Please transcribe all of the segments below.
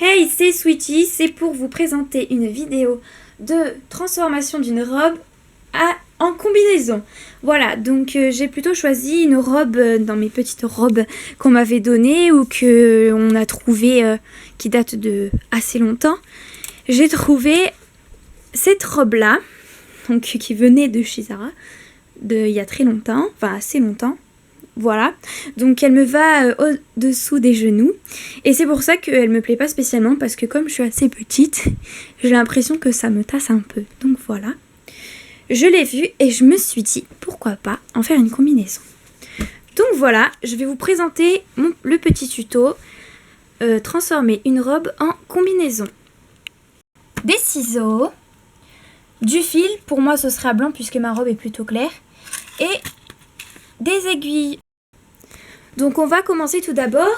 Hey, c'est Sweetie, c'est pour vous présenter une vidéo de transformation d'une robe en combinaison. Voilà, donc j'ai plutôt choisi une robe dans mes petites robes qu'on m'avait données ou qu'on a trouvé qui date de assez longtemps. J'ai trouvé cette robe-là, donc qui venait de chez Zara, il y a très longtemps, enfin assez longtemps. Voilà, donc elle me va au-dessous des genoux et c'est pour ça qu'elle me plaît pas spécialement parce que comme je suis assez petite, j'ai l'impression que ça me tasse un peu. Donc voilà, je l'ai vue et je me suis dit pourquoi pas en faire une combinaison. Donc voilà, je vais vous présenter le petit tuto transformer une robe en combinaison. Des ciseaux, du fil, pour moi ce sera blanc puisque ma robe est plutôt claire, et des aiguilles. Donc on va commencer tout d'abord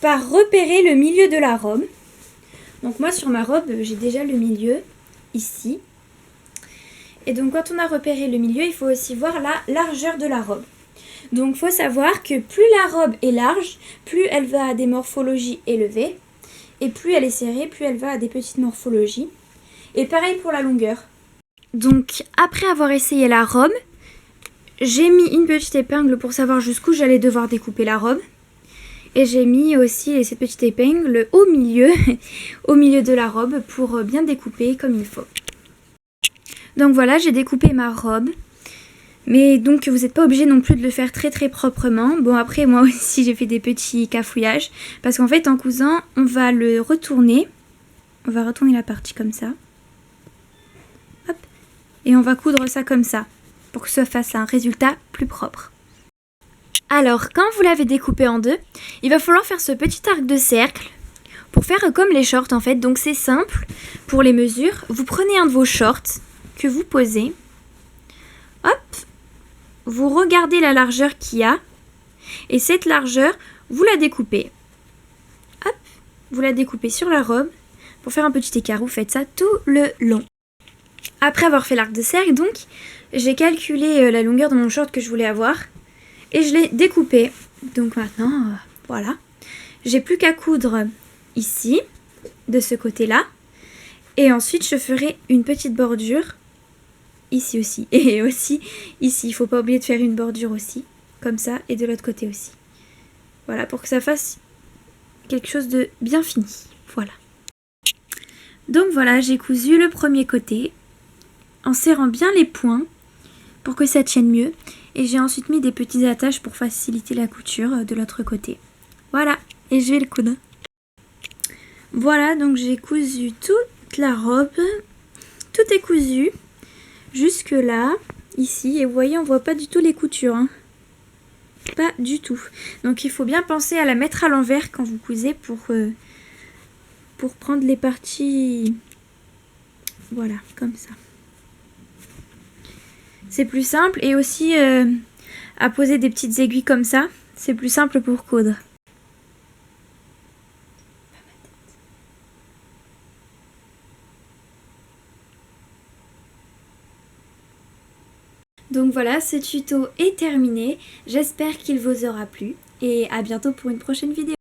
par repérer le milieu de la robe. Donc moi sur ma robe j'ai déjà le milieu ici. Et donc quand on a repéré le milieu, il faut aussi voir la largeur de la robe. Donc il faut savoir que plus la robe est large, plus elle va à des morphologies élevées. Et plus elle est serrée, plus elle va à des petites morphologies. Et pareil pour la longueur. Donc après avoir essayé la robe, j'ai mis une petite épingle pour savoir jusqu'où j'allais devoir découper la robe. Et j'ai mis aussi cette petite épingle au milieu de la robe pour bien découper comme il faut. Donc voilà, j'ai découpé ma robe. Mais donc vous n'êtes pas obligé non plus de le faire très proprement. Bon après moi aussi j'ai fait des petits cafouillages. Parce qu'en fait en cousant on va le retourner. On va retourner la partie comme ça. Hop. Et on va coudre ça comme ça. Pour que ça fasse un résultat plus propre. Alors, quand vous l'avez découpé en deux, il va falloir faire ce petit arc de cercle pour faire comme les shorts en fait. Donc c'est simple pour les mesures. Vous prenez un de vos shorts que vous posez. Hop, vous regardez la largeur qu'il y a. Et cette largeur, vous la découpez. Hop, vous la découpez sur la robe. Pour faire un petit écart, vous faites ça tout le long. Après avoir fait l'arc de cercle, donc, j'ai calculé la longueur de mon short que je voulais avoir. Et je l'ai découpé. Donc maintenant, voilà. J'ai plus qu'à coudre ici, de ce côté-là. Et ensuite, je ferai une petite bordure ici aussi. Et aussi ici. Il ne faut pas oublier de faire une bordure aussi. Comme ça. Et de l'autre côté aussi. Voilà, pour que ça fasse quelque chose de bien fini. Voilà. Donc voilà, j'ai cousu le premier côté. En serrant bien les points. Pour que ça tienne mieux. Et j'ai ensuite mis des petits attaches pour faciliter la couture de l'autre côté. Voilà, et je vais le coudre. Voilà, donc j'ai cousu toute la robe. Tout est cousu. Jusque là, ici. Et vous voyez, on voit pas du tout les coutures. Hein. Pas du tout. Donc il faut bien penser à la mettre à l'envers quand vous cousez pour prendre les parties. Voilà, comme ça. C'est plus simple et aussi à poser des petites aiguilles comme ça, c'est plus simple pour coudre. Donc voilà, ce tuto est terminé. J'espère qu'il vous aura plu et à bientôt pour une prochaine vidéo.